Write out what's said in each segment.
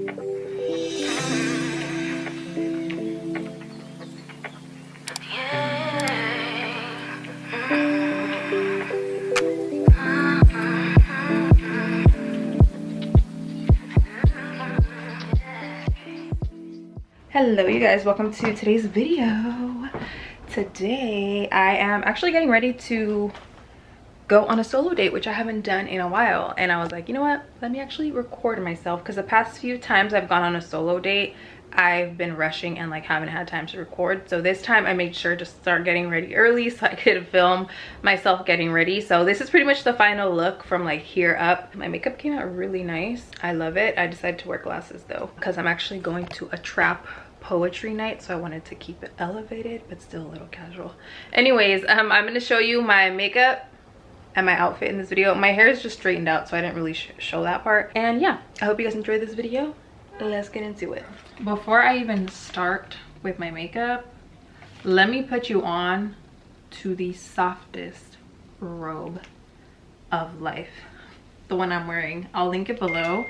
Hello you guys, welcome to today's video. Today I am actually getting ready to go on a solo date, which I haven't done in a while, and I was like, you know what, let me actually record myself, because the past few times I've gone on a solo date I've been rushing and like haven't had time to record. So this time I made sure to start getting ready early so I could film myself getting ready. So this is pretty much the final look from like here up. My makeup came out really nice. I love it. I decided to wear glasses though because I'm actually going to a trap poetry night, so I wanted to keep it elevated but still a little casual. Anyways, I'm going to show you my makeup and my outfit in this video. My hair is just straightened out, so I didn't really show that part. And yeah, I hope you guys enjoyed this video. Let's get into it. Before I even start with my makeup, let me put you on to the softest robe of life, the one I'm wearing. I'll link it below,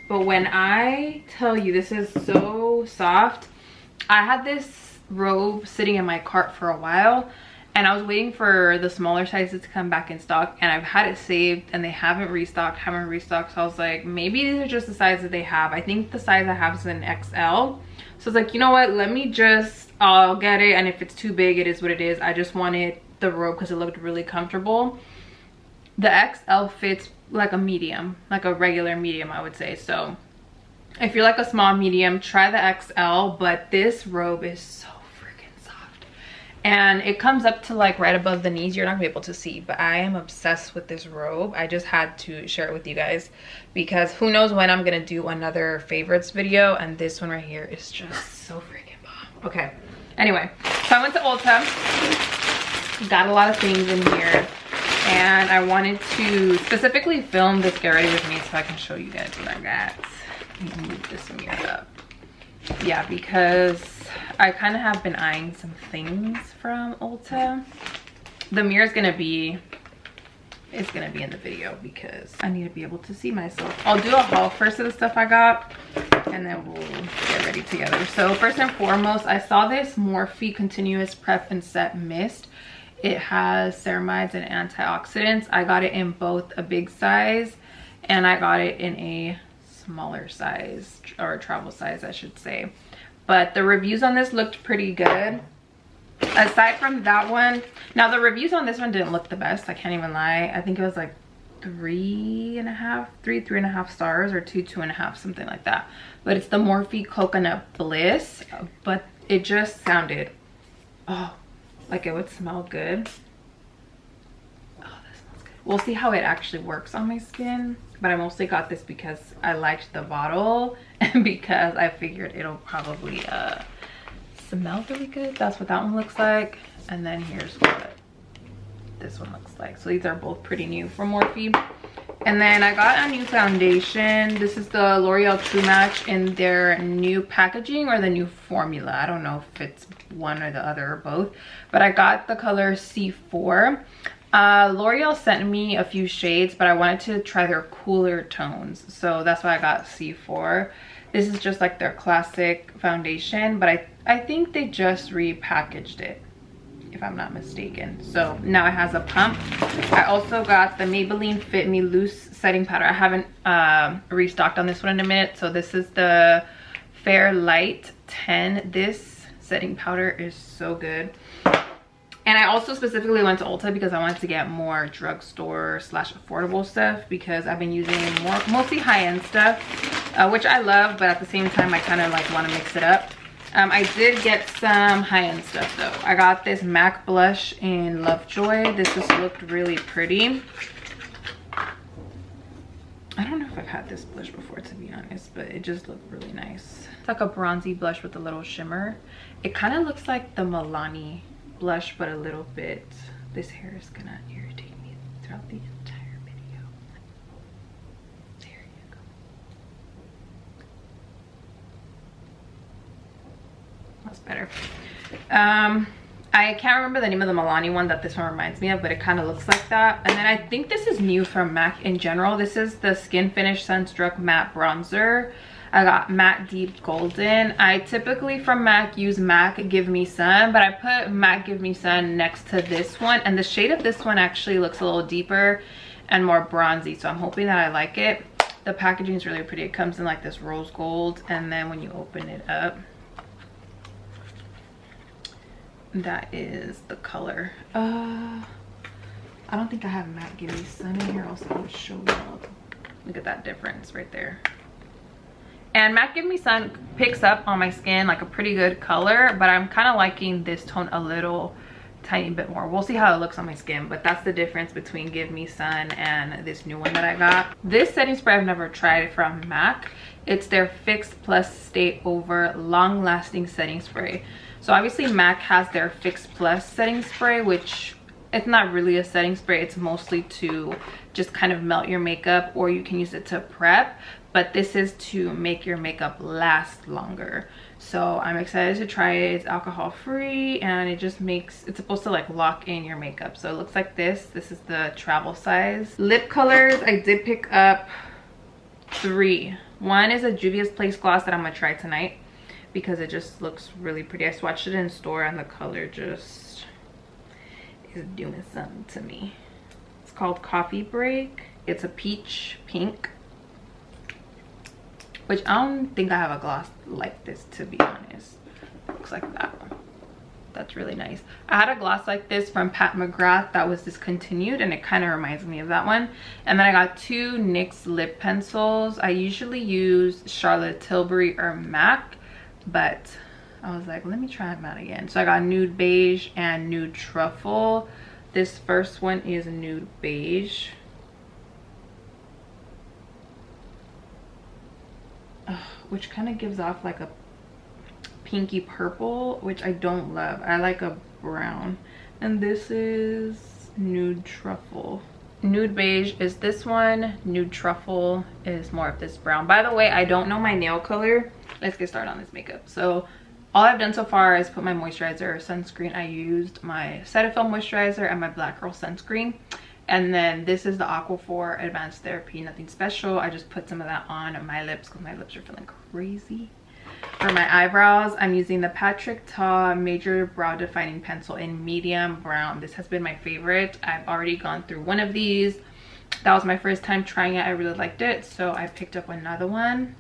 but when I tell you this is so soft, I had this robe sitting in my cart for a while and I was waiting for the smaller sizes to come back in stock, and I've had it saved and they haven't restocked. So I was like, maybe these are just the size that they have. I think the size I have is an XL. So I was like, you know what, let me just, I'll get it, and if it's too big, it is what it is. I just wanted the robe because it looked really comfortable. The XL fits like a medium, like a regular medium, I would say. So if you're like a small medium, try the XL, but this robe is so and it comes up to like right above the knees. You're not gonna be able to see, but I am obsessed with this robe. I just had to share it with you guys because who knows when I'm gonna do another favorites video, and this one right here is just so freaking bomb. Okay, anyway, so I went to Ulta, got a lot of things in here, and I wanted to specifically film this get ready with me so I can show you guys what I got. Let me move this mirror up. Yeah, because I kind of have been eyeing some things from Ulta. The mirror is gonna be in the video because I need to be able to see myself. I'll do a haul first of the stuff I got and then we'll get ready together. So first and foremost, I saw this Morphe Continuous Prep and Set Mist. It has ceramides and antioxidants. I got it in both a big size and I got it in a smaller size, or travel size I should say. But the reviews on this looked pretty good. Aside from that one, now the reviews on this one didn't look the best, I can't even lie. I think it was like 3.5 stars, or 2.5, something like that. But it's the Morphe Coconut Bliss, but it just sounded, oh, like it would smell good. Oh, that smells good. We'll see how it actually works on my skin, but I mostly got this because I liked the bottle and because I figured it'll probably smell really good. That's what that one looks like. And then here's what this one looks like. So these are both pretty new from Morphe. And then I got a new foundation. This is the L'Oreal True Match in their new packaging or the new formula. I don't know if it's one or the other or both, but I got the color C4. L'Oreal sent me a few shades, but I wanted to try their cooler tones, so that's why I got C4. This is just like their classic foundation, but I think they just repackaged it, if I'm not mistaken. So now it has a pump. I also got the Maybelline Fit Me Loose setting powder. I haven't restocked on this one in a minute. So this is the Fair Light 10. This setting powder is so good. And I also specifically went to Ulta because I wanted to get more drugstore / affordable stuff, because I've been using mostly high-end stuff, which I love, but at the same time I kind of like want to mix it up. I did get some high-end stuff though. I got this MAC blush in Lovejoy. This just looked really pretty. I don't know if I've had this blush before, to be honest, but it just looked really nice. It's like a bronzy blush with a little shimmer. It kind of looks like the Milani blush, but a little bit. This hair is gonna irritate me throughout the entire video. There you go. That's better. I can't remember the name of the Milani one that this one reminds me of, but it kind of looks like that. And then I think this is new from MAC in general. This is the Skin Finish Sunstruck Matte Bronzer. I got Matte Deep Golden. I typically from MAC use MAC Give Me Sun, but I put MAC Give Me Sun next to this one. And the shade of this one actually looks a little deeper and more bronzy. So I'm hoping that I like it. The packaging is really pretty. It comes in like this rose gold. And then when you open it up, that is the color. I don't think I have Matte Give Me Sun in here, else I would show up. Look at that difference right there. And Matte Give Me Sun picks up on my skin like a pretty good color, but I'm kind of liking this tone a little tiny bit more. We'll see how it looks on my skin, but that's the difference between Give Me Sun and this new one that I got. This setting spray I've never tried from MAC. It's their Fix Plus Stay Over Long Lasting Setting Spray. So obviously MAC has their Fix Plus setting spray, which it's not really a setting spray. It's mostly to just kind of melt your makeup, or you can use it to prep. But this is to make your makeup last longer. So I'm excited to try it. It's alcohol free, and it just makes, it's supposed to like lock in your makeup. So it looks like this. This is the travel size. Lip colors, I did pick up 3. One is a Juvia's Place gloss that I'm gonna try tonight, because it just looks really pretty. I swatched it in store and the color just is doing something to me. It's called Coffee Break. It's a peach pink, which I don't think I have a gloss like this, to be honest. Looks like that. That's really nice. I had a gloss like this from Pat McGrath that was discontinued, and it kind of reminds me of that one. And then I got 2 NYX lip pencils. I usually use Charlotte Tilbury or MAC, but I was like, let me try them out again. So I got Nude Beige and Nude Truffle. This first one is Nude Beige. Which kind of gives off like a pinky purple, which I don't love. I like a brown. And this is Nude Truffle. Nude Beige is this one. Nude Truffle is more of this brown. By the way, I don't know my nail color. Let's get started on this makeup. So all I've done so far is put my moisturizer or sunscreen. I used my Cetaphil moisturizer and my Black Girl sunscreen. And then this is the Aquaphor Advanced Therapy, nothing special. I just put some of that on my lips because my lips are feeling crazy. For my eyebrows, I'm using the Patrick Ta Major Brow Defining Pencil in medium brown. This has been my favorite. I've already gone through one of these. That was my first time trying it. I really liked it, so I picked up another one.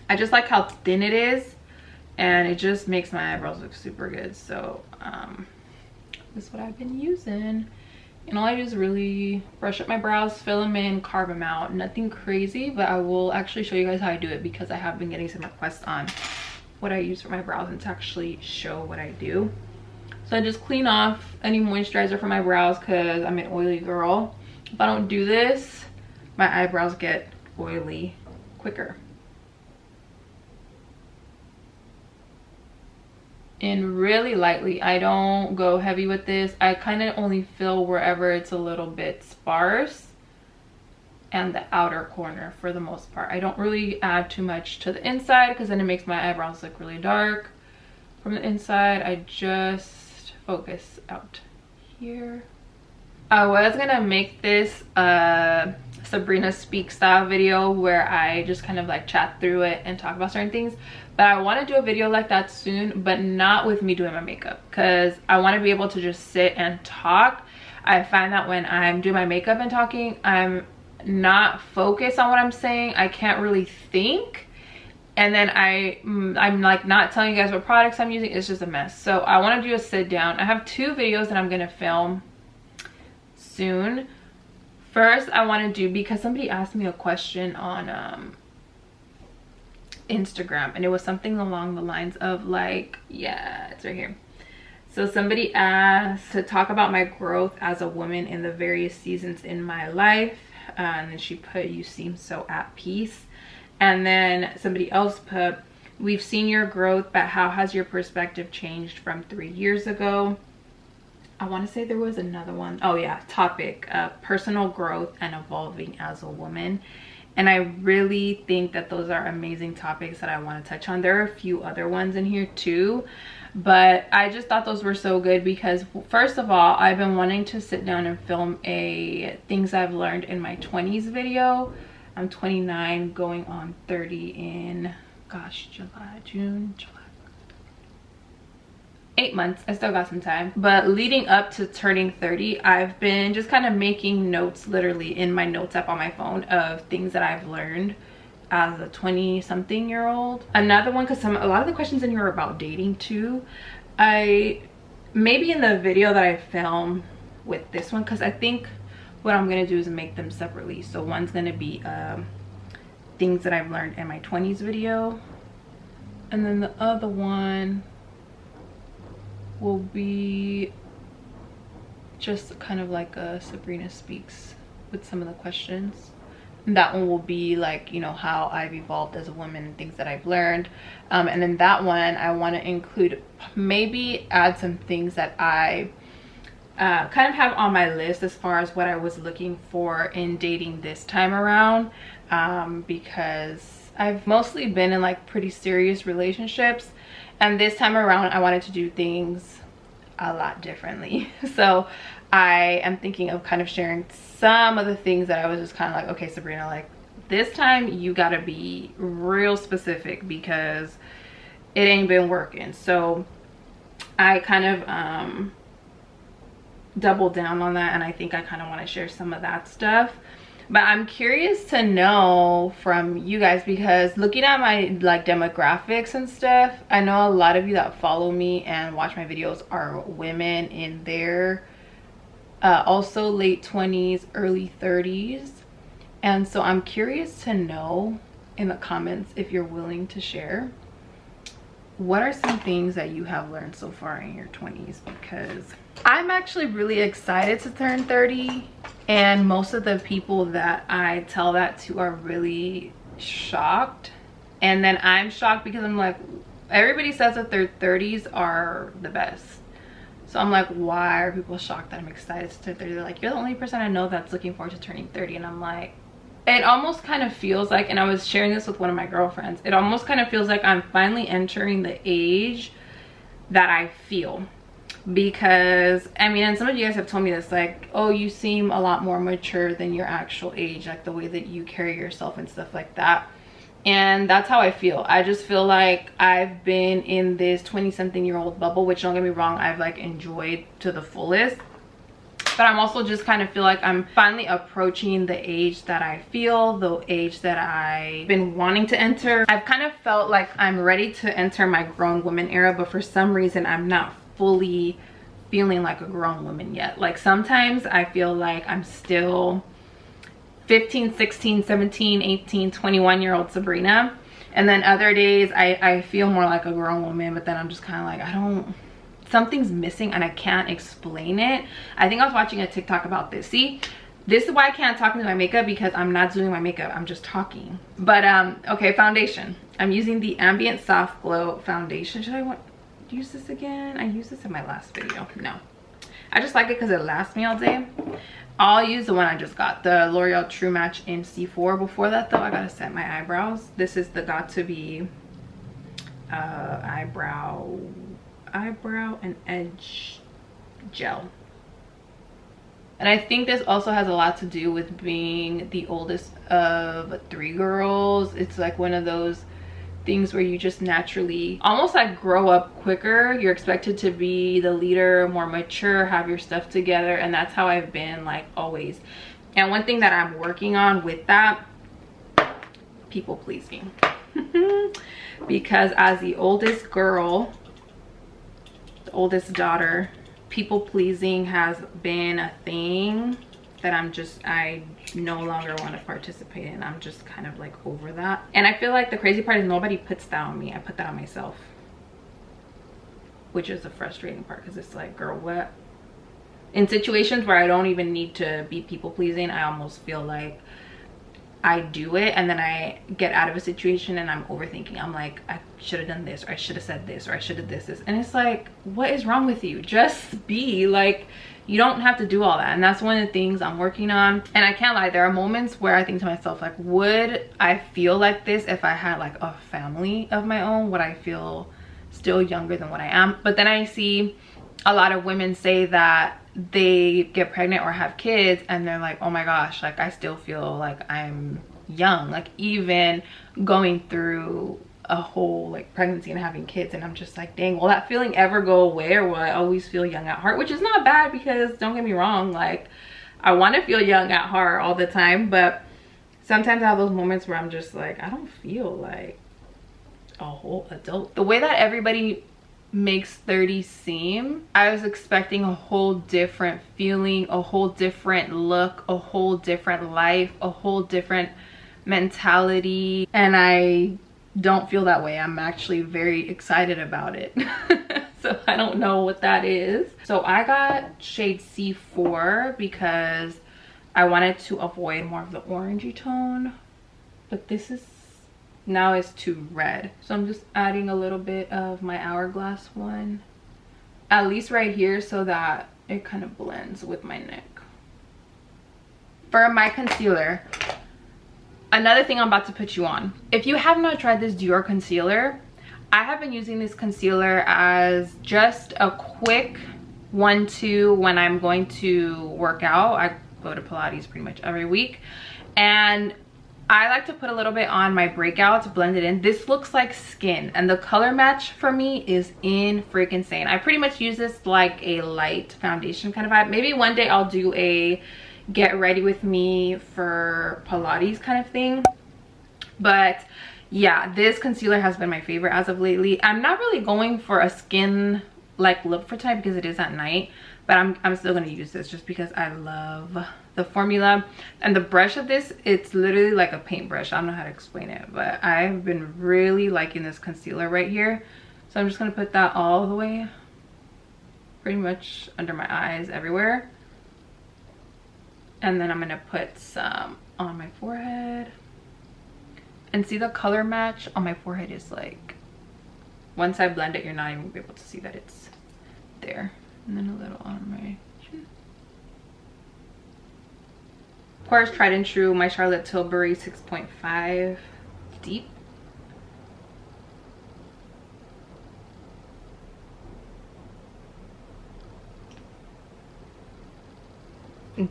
I just like how thin it is, and it just makes my eyebrows look super good. So this is what I've been using. And all I do is really brush up my brows, fill them in, carve them out. Nothing crazy, but I will actually show you guys how I do it, because I have been getting some requests on what I use for my brows and to actually show what I do. So I just clean off any moisturizer from my brows because I'm an oily girl. If I don't do this, my eyebrows get oily quicker. And really lightly. I don't go heavy with this. I kind of only fill wherever it's a little bit sparse and the outer corner for the most part. I don't really add too much to the inside because then it makes my eyebrows look really dark. From the inside, I just focus out here. I was gonna make this Sabrina Speak style video where I just kind of like chat through it and talk about certain things, but I want to do a video like that soon, but not with me doing my makeup, because I want to be able to just sit and talk. I find that when I'm doing my makeup and talking, I'm not focused on what I'm saying. I can't really think, and then I'm like not telling you guys what products I'm using. It's just a mess. So I want to do a sit down. I have 2 videos that I'm gonna film soon. First, I want to do, because somebody asked me a question on Instagram, and it was something along the lines of like, yeah, it's right here. So somebody asked to talk about my growth as a woman in the various seasons in my life, and then she put, you seem so at peace. And then somebody else put, we've seen your growth, but how has your perspective changed from 3 years ago? I want to say there was another one. Oh yeah, topic, personal growth and evolving as a woman. And I really think that those are amazing topics that I want to touch on. There are a few other ones in here too, but I just thought those were so good because first of all, I've been wanting to sit down and film a things I've learned in my 20s video. I'm 29 going on 30 in, gosh, June, July. 8 months. I still got some time. But leading up to turning 30, I've been just kind of making notes literally in my notes app on my phone of things that I've learned as a 20-something-year-old. Another one, because a lot of the questions in here are about dating too. Maybe in the video that I film with this one, because I think what I'm gonna do is make them separately. So one's gonna be things that I've learned in my 20s video, and then the other one will be just kind of like a Sabrina Speaks with some of the questions. And that one will be like, you know, how I've evolved as a woman and things that I've learned. And then that one I want to include, maybe add some things that I kind of have on my list as far as what I was looking for in dating this time around, because I've mostly been in like pretty serious relationships, and this time around I wanted to do things a lot differently. So I am thinking of kind of sharing some of the things that I was just kind of like, okay, Sabrina, like this time you gotta be real specific because it ain't been working. So I kind of doubled down on that, and I think I kind of want to share some of that stuff. But I'm curious to know from you guys, because looking at my like demographics and stuff, I know a lot of you that follow me and watch my videos are women in their also late 20s, early 30s. And so I'm curious to know in the comments, if you're willing to share, what are some things that you have learned so far in your 20s? Because I'm actually really excited to turn 30, and most of the people that I tell that to are really shocked. And then I'm shocked because I'm like, everybody says that their 30s are the best. So I'm like, why are people shocked that I'm excited to turn 30? They're like, you're the only person I know that's looking forward to turning 30. And I'm like, it almost kind of feels like, and I was sharing this with one of my girlfriends, it almost kind of feels like I'm finally entering the age that I feel. Because I mean, and some of you guys have told me this, like, oh, you seem a lot more mature than your actual age, like the way that you carry yourself and stuff like that. And that's how I feel. I just feel like I've been in this 20-something-year-old bubble, which, don't get me wrong, I've like enjoyed to the fullest. But I'm also just kind of feel like I'm finally approaching the age that I feel, the age that I've been wanting to enter. I've kind of felt like I'm ready to enter my grown woman era, but for some reason I'm not fully feeling like a grown woman yet. Like sometimes I feel like I'm still 15, 16, 17, 18, 21-year-old Sabrina. And then other days I feel more like a grown woman, but then I'm just kind of like, something's missing and I can't explain it. I think I was watching a TikTok about this. See, this is why I can't talk into my makeup, because I'm not doing my makeup, I'm just talking. But okay, foundation. I'm using the Ambient Soft Glow foundation. Should I use this again? I used this in my last video. No, I just like it because it lasts me all day. I'll use the one I just got, the L'Oreal True Match in C4. Before that though, I gotta set my eyebrows. This is the Got To Be eyebrow and edge gel. And I think this also has a lot to do with being the oldest of 3 girls. It's like one of those things where you just naturally almost like grow up quicker. You're expected to be the leader, more mature, have your stuff together, and that's how I've been like always. And one thing that I'm working on with that, people pleasing. Because as the oldest girl, the oldest daughter, people pleasing has been a thing that I no longer want to participate in. I'm just kind of like over that. And I feel like the crazy part is nobody puts that on me. I put that on myself, which is the frustrating part, because it's like, girl, what? In situations where I don't even need to be people pleasing, I almost feel like I do it, and then I get out of a situation and I'm overthinking. I'm like, I should have done this, or I should have said this, or I should have this. And it's like, what is wrong with you? Just be like, You don't have to do all that, and that's one of the things I'm working on. And I can't lie, there are moments where I think to myself, like, would I feel like this if I had like a family of my own? Would I feel still younger than what I am? But then I see a lot of women say that they get pregnant or have kids and they're like, oh my gosh, like I still feel like I'm young, like even going through a whole like pregnancy and having kids. And I'm just like, dang, will that feeling ever go away, or will I always feel young at heart? Which is not bad, because don't get me wrong, like I want to feel young at heart all the time, but sometimes I have those moments where I'm just like, I don't feel like a whole adult. The way that everybody makes 30 seem, I was expecting a whole different feeling, a whole different look, a whole different life, a whole different mentality, and I don't feel that way. I'm actually very excited about it. So I don't know what that is. So I got shade C4 because I wanted to avoid more of the orangey tone, but this is now is too red. So I'm just adding a little bit of my Hourglass one, at least right here, so that it kind of blends with my neck. For my concealer, another thing I'm about to put you on, if you have not tried this Dior concealer, I have been using this concealer as just a quick 1-2 when I'm going to work out. I go to Pilates pretty much every week, and I like to put a little bit on my breakouts, blend it in. This looks like skin, and the color match for me is in freaking insane. I pretty much use this like a light foundation kind of vibe. Maybe one day I'll do a get ready with me for Pilates kind of thing. But yeah, this concealer has been my favorite as of lately. I'm not really going for a skin like look for tonight because it is at night, but I'm still going to use this just because I love the formula. And the brush of this, it's literally like a paintbrush. I don't know how to explain it, but I've been really liking this concealer right here. So I'm just going to put that all the way pretty much under my eyes, everywhere. And then I'm going to put some on my forehead. And see, the color match on my forehead is like, once I blend it, you're not even gonna be able to see that it's there. And then a little on my chin. Of course, tried and true, my Charlotte Tilbury 6.5 deep.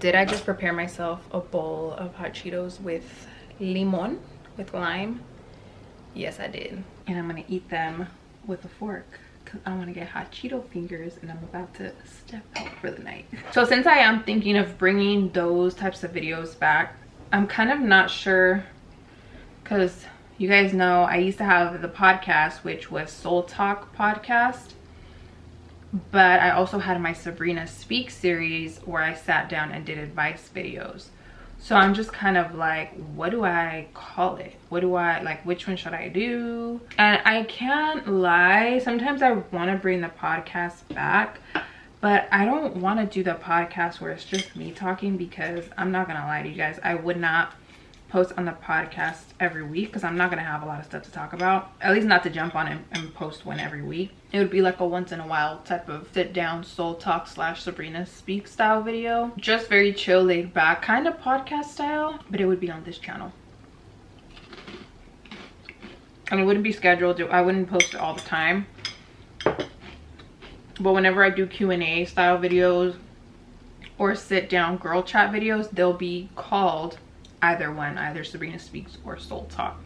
Did I just prepare myself a bowl of hot Cheetos with limon, with lime? Yes, I did. And I'm gonna eat them with a fork because I want to get hot Cheeto fingers, and I'm about to step out for the night. So since I am thinking of bringing those types of videos back, I'm kind of not sure, because you guys know I used to have the podcast, which was Soul Talk podcast, but I also had my Sabrina Speak series where I sat down and did advice videos. So I'm just kind of like, what do I call it? What do I, like, which one should I do? And I can't lie, sometimes I want to bring the podcast back, but I don't want to do the podcast where it's just me talking, because I'm not gonna lie to you guys, I would not post on the podcast every week because I'm not gonna have a lot of stuff to talk about, at least not to jump on and post one every week. It would be like a once in a while type of sit down soul talk / Sabrina Speak style video, just very chill, laid back kind of podcast style, but it would be on this channel. And it wouldn't be scheduled. I wouldn't post it all the time, but whenever I do Q&A style videos or sit down girl chat videos, they'll be called either one, either Sabrina Speaks or Soul Talk.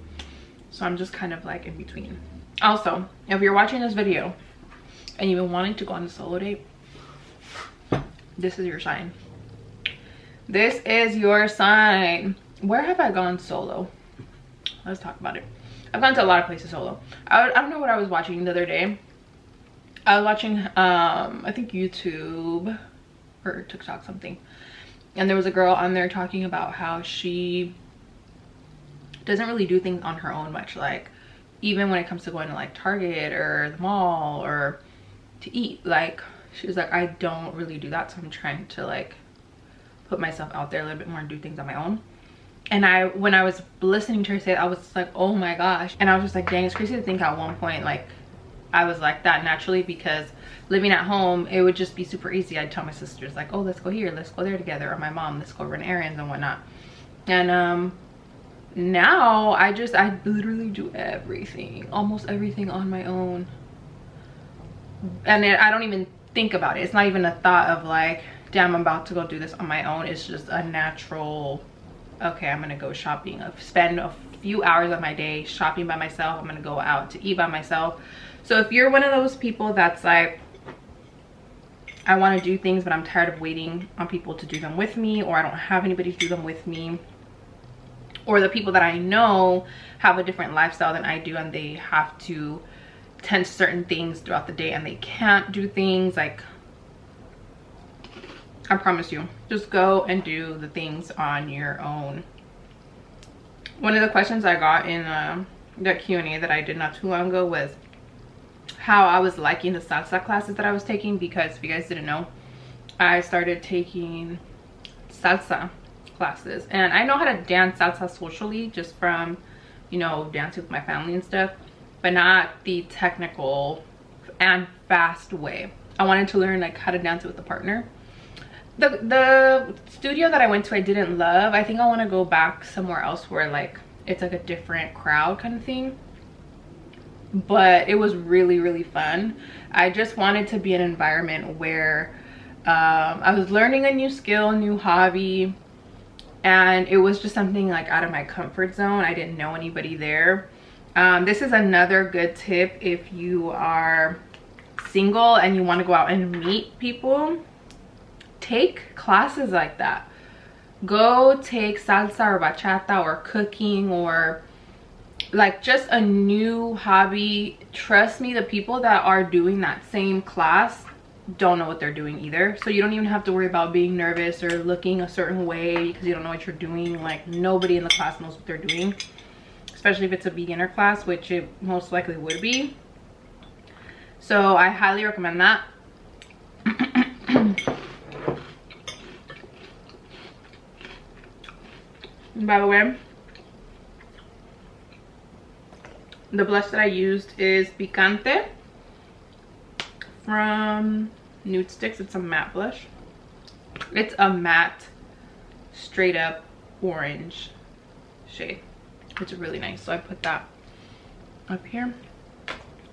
So I'm just kind of like in between. Also, if you're watching this video and you've been wanting to go on a solo date, this is your sign. This is your sign. Where have I gone solo? Let's talk about it. I've gone to a lot of places solo. I don't know what I was watching the other day. I was watching I think YouTube or TikTok something, and there was a girl on there talking about how she doesn't really do things on her own much, like even when it comes to going to like Target or the mall or to eat. Like she was like, I don't really do that, so I'm trying to like put myself out there a little bit more and do things on my own. And when I was listening to her say that, I was like, oh my gosh. And I was just like, dang, it's crazy to think at one point like I was like that naturally, because living at home, it would just be super easy. I'd tell my sisters like, oh, let's go here, let's go there together, or my mom, let's go run errands and whatnot. And now I literally do everything, almost everything on my own. And I don't even think about it. It's not even a thought of like, damn, I'm about to go do this on my own. It's just a natural, okay, I'm gonna go shopping. Spend a few hours of my day shopping by myself. I'm gonna go out to eat by myself. So if you're one of those people that's like, I want to do things but I'm tired of waiting on people to do them with me, or I don't have anybody to do them with me, or the people that I know have a different lifestyle than I do and they have to tend to certain things throughout the day and they can't do things, like, I promise you, just go and do the things on your own. One of the questions I got in the Q&A that I did not too long ago was how I was liking the salsa classes that I was taking, because if you guys didn't know, I started taking salsa classes, and I know how to dance salsa socially just from, you know, dancing with my family and stuff, but not the technical and fast way. I wanted to learn like how to dance it with a partner. The studio that I went to I didn't love. I think I want to go back somewhere else where like it's like a different crowd kind of thing, but it was really, really fun. I just wanted to be in an environment where I was learning a new skill, new hobby, and it was just something like out of my comfort zone. I didn't know anybody there. This is another good tip if you are single and you want to go out and meet people. Take classes like that. Go take salsa or bachata or cooking or like just a new hobby. Trust me, the people that are doing that same class don't know what they're doing either, so you don't even have to worry about being nervous or looking a certain way because you don't know what you're doing. Like, nobody in the class knows what they're doing, especially if it's a beginner class, which it most likely would be. So I highly recommend that. By the way, the blush that I used is Picante from Nude Sticks. It's a matte blush. It's a matte, straight up orange shade. It's really nice. So I put that up here.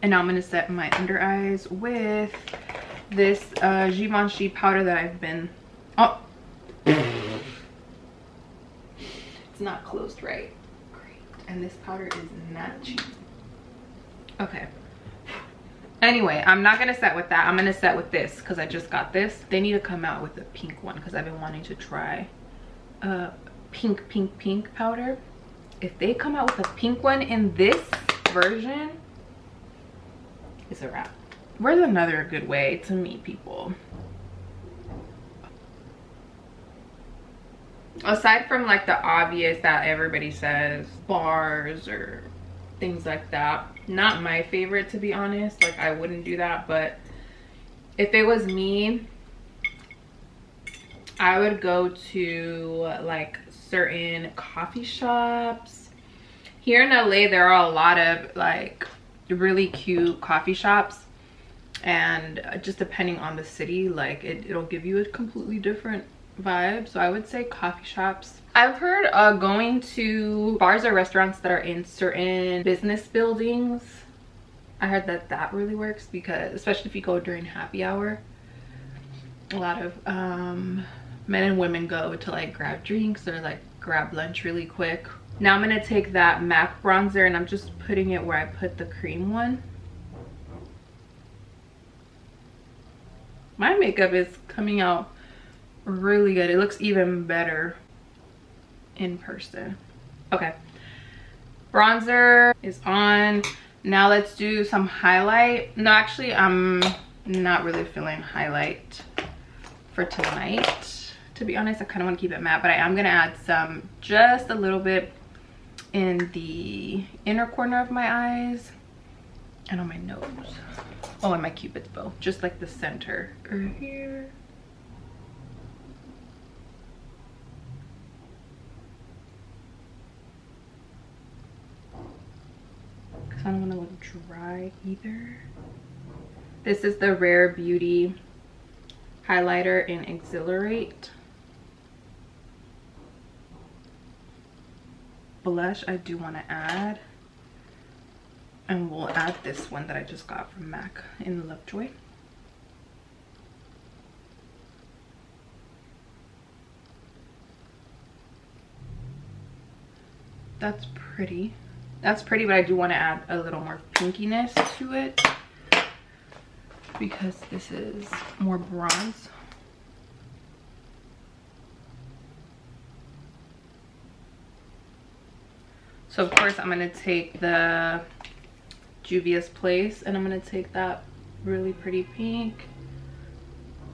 And now I'm going to set my under eyes with this Givenchy powder that I've been... Oh! It's not closed right. Great. And this powder is not cheap. Okay. Anyway, I'm not gonna set with that. I'm gonna set with this because I just got this. They need to come out with a pink one because I've been wanting to try a pink powder. If they come out with a pink one in this version, it's a wrap. Where's another good way to meet people? Aside from like the obvious that everybody says, bars or things like that, not my favorite, to be honest. Like, I wouldn't do that, but if it was me, I would go to like certain coffee shops. Here in LA, there are a lot of like really cute coffee shops, and just depending on the city, like it'll give you a completely different vibe. So I would say coffee shops. I've heard going to bars or restaurants that are in certain business buildings. I heard that really works, because especially if you go during happy hour, a lot of men and women go to like grab drinks or like grab lunch really quick. Now I'm gonna take that MAC bronzer and I'm just putting it where I put the cream one. My makeup is coming out really good. It looks even better in person. Okay, bronzer is on. Now let's do some highlight. No, actually, I'm not really feeling highlight for tonight, to be honest. I kind of want to keep it matte, but I am gonna add some, just a little bit, in the inner corner of my eyes and on my nose. Oh, and my cupid's bow, just like the center right here. because I don't want to look dry either. This is the Rare Beauty highlighter in Exhilarate. Blush I do want to add, and we'll add this one that I just got from MAC in Lovejoy. That's pretty. That's pretty, but I do want to add a little more pinkiness to it because this is more bronze. So of course I'm going to take the Juvia's Place and I'm going to take that really pretty pink.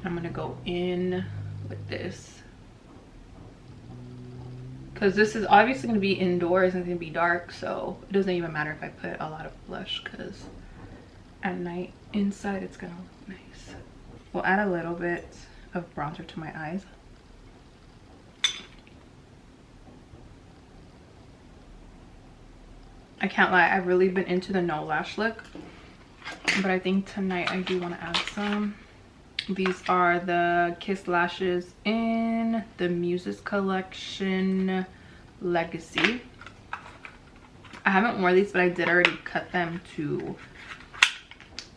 I'm going to go in with this. Because this is obviously going to be indoors and it's going to be dark, so it doesn't even matter if I put a lot of blush because at night inside it's going to look nice. We'll add a little bit of bronzer to my eyes. I can't lie, I've really been into the no lash look, but I think tonight I do want to add some. These are the Kiss Lashes in the Muses Collection Legacy. I haven't worn these, but I did already cut them to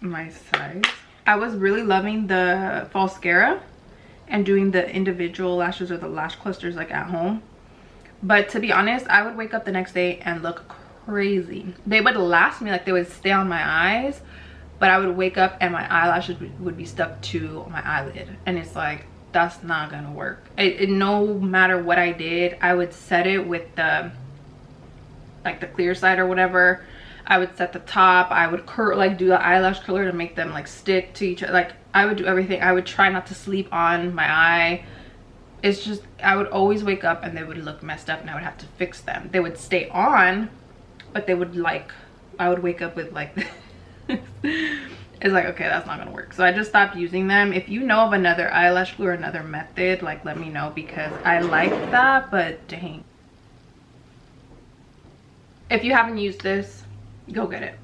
my size. I was really loving the Falscara and doing the individual lashes or the lash clusters like at home. But to be honest, I would wake up the next day and look crazy. They would last me, like they would stay on my eyes, but I would wake up and my eyelashes would be stuck to my eyelid, and it's like, that's not gonna work. No matter what I did, I would set it with the like the clear side or whatever. I would set the top, I would do the eyelash curler to make them like stick to each other. Like I would do everything. I would try not to sleep on my eye. It's just, I would always wake up and they would look messed up and I would have to fix them. They would stay on, but they would like, I would wake up with like it's like, okay, that's not gonna work. So I just stopped using them. If you know of another eyelash glue or another method, like let me know, because I like that, but dang. If you haven't used this, go get it.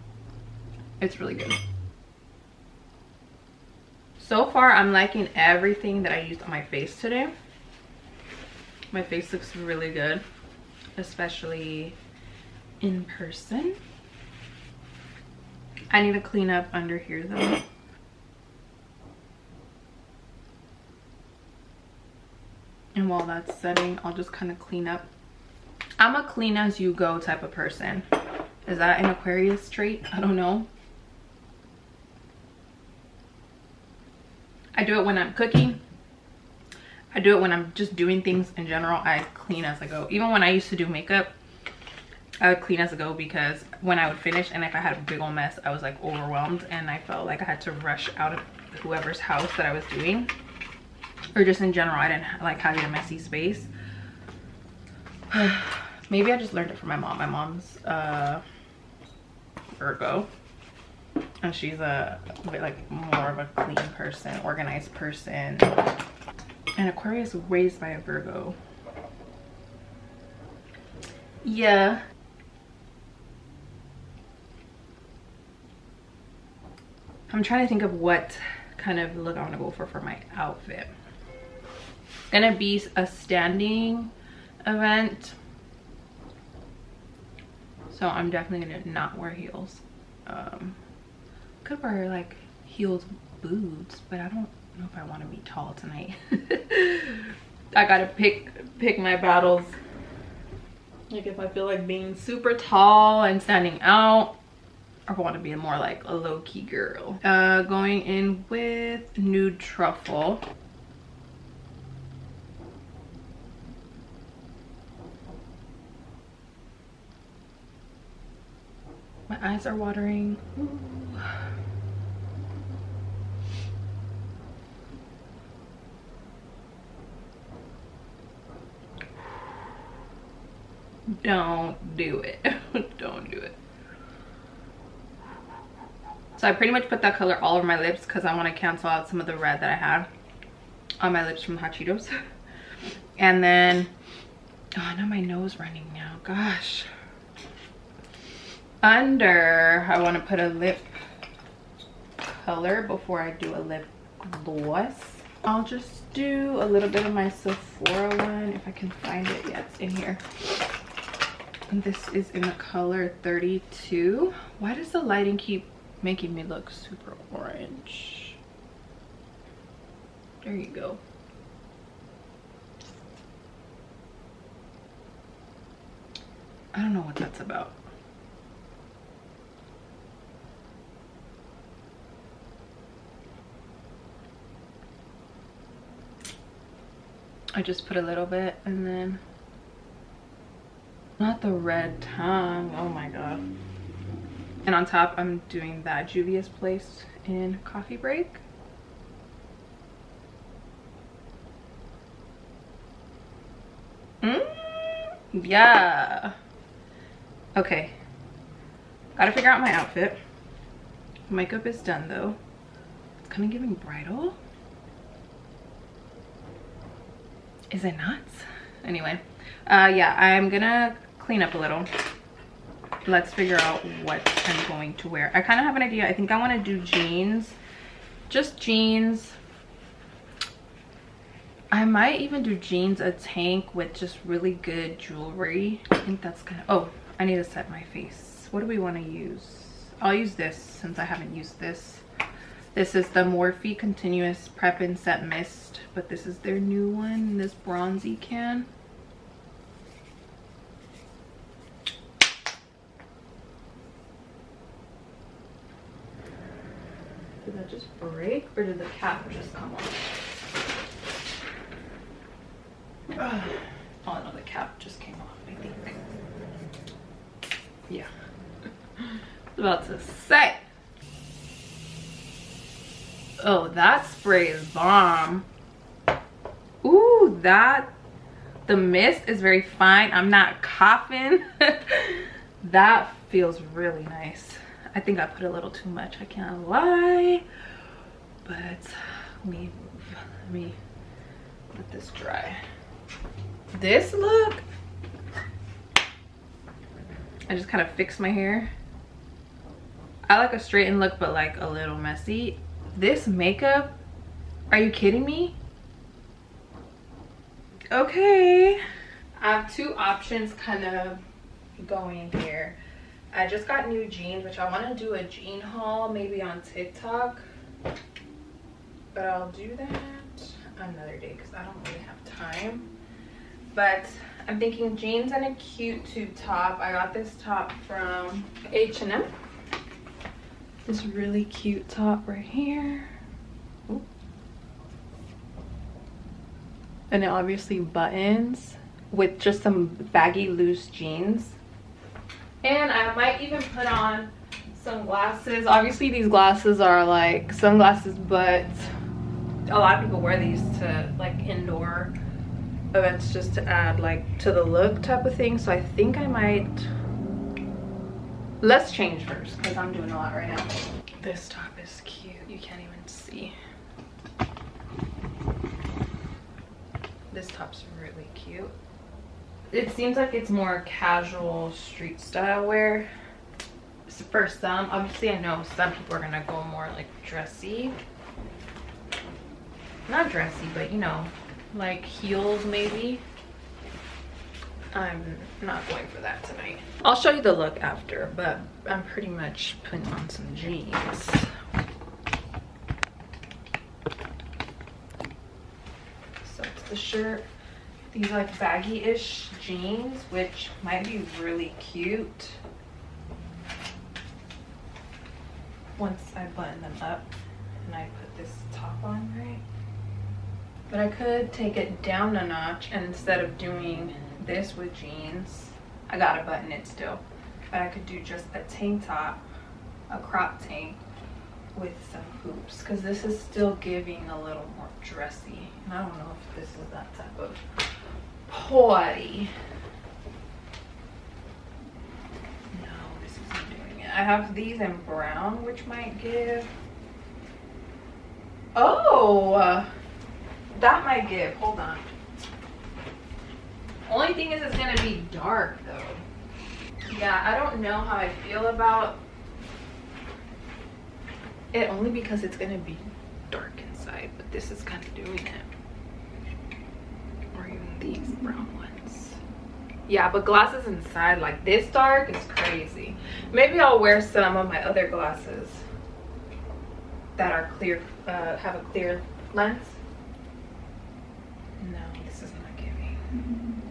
It's really good. So far I'm liking everything that I used on my face today. My face looks really good, especially in person. I need to clean up under here though. And while that's setting, I'll just kind of clean up. I'm a clean as you go type of person. Is that an Aquarius trait? I don't know. I do it when I'm cooking. I do it when I'm just doing things in general. I clean as I go. Even when I used to do makeup, I would clean as I go, because when I would finish and if I had a big old mess, I was like overwhelmed and I felt like I had to rush out of whoever's house that I was doing, or just in general, I didn't like having a messy space. Maybe I just learned it from my mom. My mom's Virgo, and she's a bit like more of a clean person, organized person, and Aquarius was raised by a Virgo. Yeah. I'm trying to think of what kind of look I want to go for my outfit. It's gonna be a standing event, so I'm definitely gonna not wear heels. Could wear like heeled boots, but I don't know if I want to be tall tonight. I gotta pick my battles. Like if I feel like being super tall and standing out, or I want to be more like a low-key girl. Going in with Nude Truffle. My eyes are watering. Ooh. Don't do it. Don't do it. So I pretty much put that color all over my lips because I want to cancel out some of the red that I had on my lips from Hot Cheetos. And then, oh, now my nose running now, gosh. Under, I want to put a lip color before I do a lip gloss. I'll just do a little bit of my Sephora one if I can find it. Yeah, it's in here. And this is in the color 32. Why does the lighting keep making me look super orange? There you go. I don't know what that's about. I just put a little bit, and then not the red tongue, oh my god. And on top I'm doing that Juvia's Place in Coffee Break. Yeah. Okay, gotta figure out my outfit. Makeup is done though. It's kind of giving bridal. Is it not? Anyway, yeah, I'm gonna clean up a little. Let's figure out what I'm going to wear. I kind of have an idea. I think I want to do jeans, just jeans. I might even do jeans, a tank with just really good jewelry. I think that's kind of, oh, I need to set my face. What do we want to use? I'll use this since I haven't used this. This is the Morphe Continuous Prep and Set Mist, but this is their new one, this bronzy can. Did that just break, or did the cap just come off? Oh no, the cap just came off, I think. Yeah. I was about to say. Oh, that spray is bomb. Ooh, the mist is very fine. I'm not coughing. That feels really nice. I think I put a little too much, I can't lie. But let me let this dry. This look, I just kind of fixed my hair. I like a straightened look, but like a little messy. This makeup, are you kidding me? Okay, I have two options kind of going here. I just got new jeans, which I want to do a jean haul maybe on TikTok, but I'll do that another day because I don't really have time. But I'm thinking jeans and a cute tube top. I got this top from H&M. This really cute top right here. Ooh. And it obviously buttons with just some baggy loose jeans. And I might even put on some glasses. Obviously these glasses are like sunglasses, but a lot of people wear these to like indoor events just to add like to the look type of thing. So I think I might, let's change first because I'm doing a lot right now. This top is cute, you can't even see. This top's really cute. It seems like it's more casual street style wear for some. Obviously I know some people are gonna go more like dressy, not dressy, but you know, like heels maybe. I'm not going for that tonight. I'll show you the look after, but I'm pretty much putting on some jeans. So it's the shirt, these like baggy-ish jeans, which might be really cute once I button them up and I put this top on, right? But I could take it down a notch, and instead of doing this with jeans, I gotta button it still, but I could do just a tank top, a crop tank with some hoops, because this is still giving a little more dressy, and I don't know if this is that type of party. No, this isn't doing it. I have these in brown, which might give, oh, that might give, hold on. Only thing is it's gonna be dark though. Yeah, I don't know how I feel about it, only because it's gonna be dark inside, but this is kind of doing it. Or even these brown ones. Yeah, but glasses inside like this dark is crazy. Maybe I'll wear some of my other glasses that are clear, have a clear lens. No, this is not giving.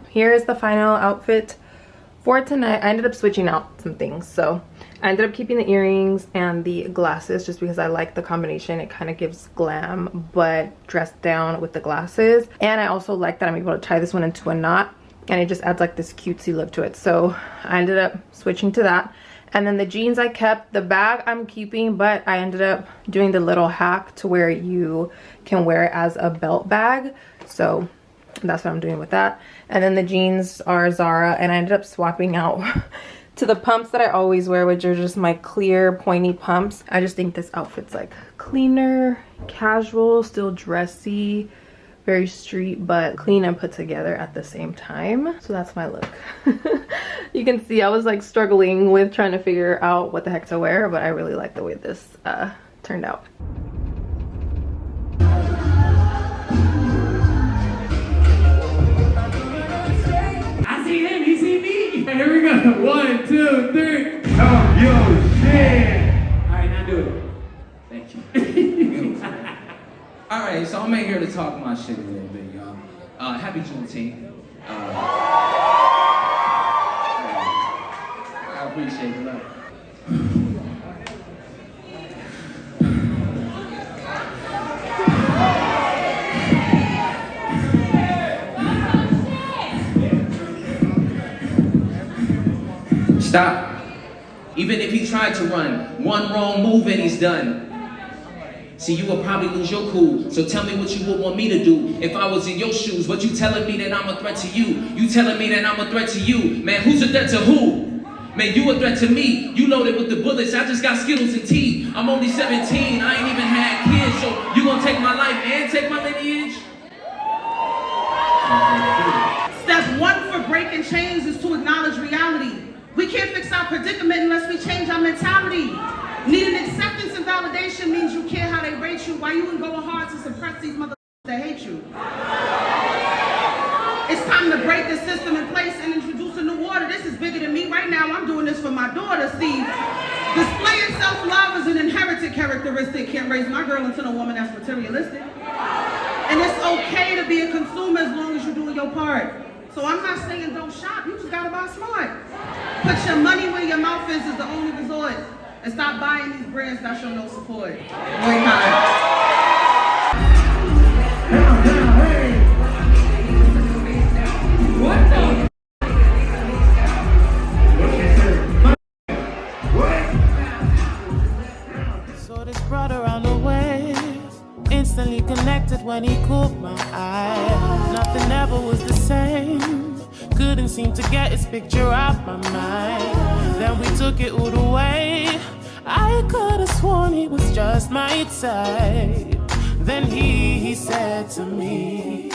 Here is the final outfit for tonight. I ended up switching out some things, so I ended up keeping the earrings and the glasses just because I like the combination. It kind of gives glam but dressed down with the glasses, and I also like that I'm able to tie this one into a knot and it just adds like this cutesy look to it. So I ended up switching to that. And then the jeans I kept. The bag I'm keeping, but I ended up doing the little hack to where you can wear it as a belt bag, so that's what I'm doing with that. And then the jeans are Zara, and I ended up swapping out to the pumps that I always wear, which are just my clear pointy pumps. I just think this outfit's like cleaner, casual, still dressy, very street, but clean and put together at the same time. So that's my look. You can see I was like struggling with trying to figure out what the heck to wear, but I really like the way this turned out. Here we go. 1, 2, 3. Talk your shit. All right, now do it. Thank you. All right, so I'm in here to talk my shit a little bit, y'all. Happy Juneteenth. I appreciate the love. Stop. Even if he tried to run, one wrong move and he's done. See, you will probably lose your cool, so tell me what you would want me to do. If I was in your shoes, what you telling me that I'm a threat to you? You telling me that I'm a threat to you? Man, who's a threat to who? Man, you a threat to me. You loaded with the bullets, I just got Skittles and tea. I'm only 17, I ain't even had kids, so you gonna take my life and take my lineage? Step 1 for breaking chains is to acknowledge reality. We can't fix our predicament unless we change our mentality. Needing acceptance and validation means you care how they rate you, while you can go hard to suppress these motherfuckers that hate you. It's time to break the system in place and introduce a new order. This is bigger than me right now. I'm doing this for my daughter. See, displaying self-love is an inherited characteristic. Can't raise my girl into a woman that's materialistic. And it's okay to be a consumer as long as you're doing your part. So I'm not saying don't shop, you just gotta buy smart. Put your money where your mouth is the only resort. And stop buying these brands that show no support. Boycott. Down, hey. What the? What? So this brother around the way, instantly connected when he caught my eye. Nothing ever was the same. Couldn't seem to get his picture out my mind. Then we took it all the way. I could have sworn he was just my type. Then he said to me,